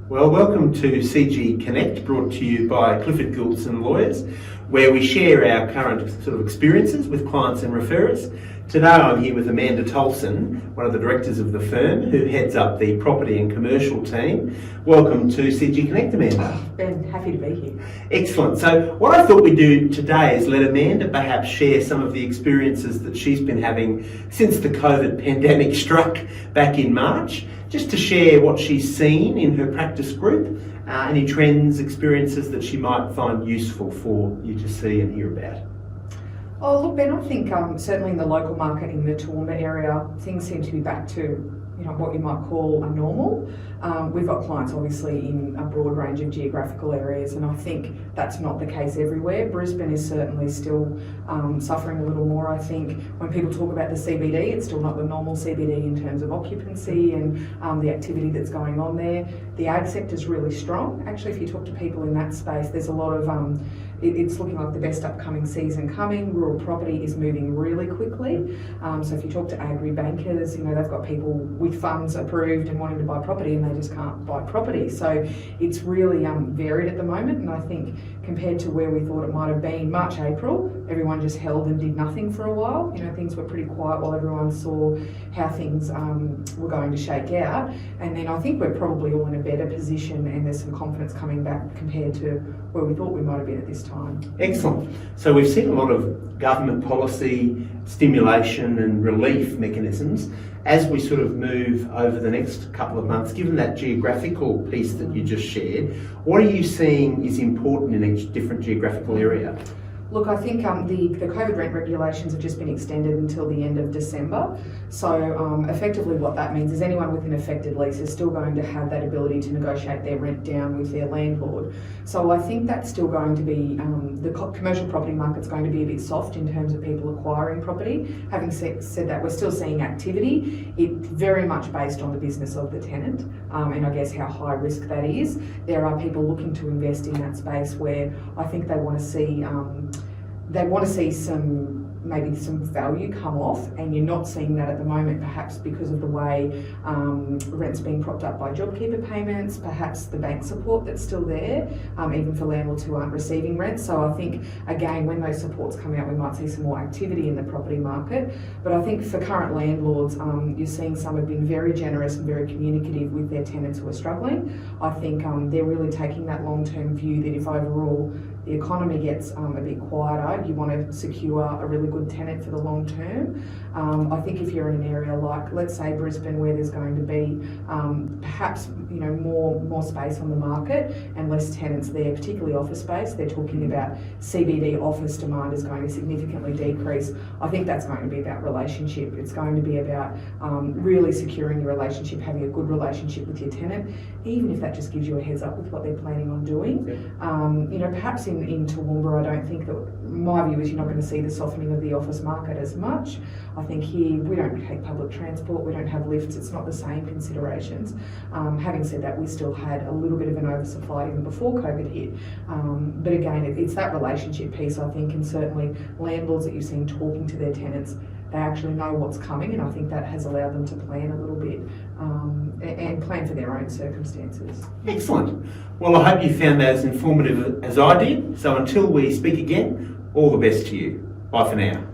Well, welcome to CGConnect, brought to you by Clifford, Gouldson lawyers, where we share our current sort of experiences with clients and referrers. Today I'm here with Amanda Tolson, one of the directors of the firm, who heads up the property and commercial team. Welcome to CGConnect, Amanda. Ben, happy to be here. Excellent. So what I thought we'd do today is let Amanda perhaps share some of the experiences that she's been having since the COVID pandemic struck back in March, just to share what she's seen in her practice group, any trends, experiences that she might find useful for you to see and hear about. Oh, look, Ben, I think certainly in the local market in the Toowoomba area, things seem to be back to what you might call a normal. We've got clients obviously in a broad range of geographical areas, and I think that's not the case everywhere. Brisbane is certainly still suffering a little more. I think when people talk about the CBD, it's still not the normal CBD in terms of occupancy and the activity that's going on there. The ag sector is really strong. Actually, if you talk to people in that space, there's a lot of it's looking like the best upcoming season coming. Rural property is moving really quickly. So if you talk to agri-bankers, they've got people with funds approved and wanting to buy property, and they just can't buy property. So it's really varied at the moment, and I think compared to where we thought it might have been March, April, everyone just held and did nothing for a while. Things were pretty quiet while everyone saw how things were going to shake out. And then I think we're probably all in a better position, and there's some confidence coming back compared to where we thought we might have been at this time. Excellent. So we've seen a lot of government policy, stimulation and relief mechanisms as we sort of move over the next couple of months. Given that geographical piece that you just shared, what are you seeing is important in each different geographical area? Look, I think the COVID rent regulations have just been extended until the end of December. So effectively what that means is anyone with an affected lease is still going to have that ability to negotiate their rent down with their landlord. So I think that's still going to be, the commercial property market's going to be a bit soft in terms of people acquiring property. Having said that, we're still seeing activity. It's very much based on the business of the tenant and I guess how high risk that is. There are people looking to invest in that space where I think they want to see maybe some value come off, and you're not seeing that at the moment, perhaps because of the way rent's being propped up by JobKeeper payments, perhaps the bank support that's still there, even for landlords who aren't receiving rent. So I think, again, when those supports come out, we might see some more activity in the property market. But I think for current landlords, you're seeing some have been very generous and very communicative with their tenants who are struggling. I think they're really taking that long-term view that if overall the economy gets a bit quieter, you want to secure a really good tenant for the long term. I think if you're in an area like, let's say, Brisbane, where there's going to be perhaps more space on the market and less tenants there, particularly office space, they're talking about CBD office demand is going to significantly decrease. I think that's going to be about relationship. It's going to be about really securing your relationship, having a good relationship with your tenant, even if that just gives you a heads up with what they're planning on doing. Perhaps in Toowoomba, I don't think that, my view is you're not going to see the softening of the office market as much. I think here we don't take public transport, we don't have lifts, it's not the same considerations. Having said that, we still had a little bit of an oversupply even before COVID hit. But again, it's that relationship piece, I think, and certainly landlords that you've seen talking to their tenants, they actually know what's coming, and I think that has allowed them to plan a little bit and plan for their own circumstances. Excellent. Well, I hope you found that as informative as I did. So until we speak again, all the best to you. Bye for now.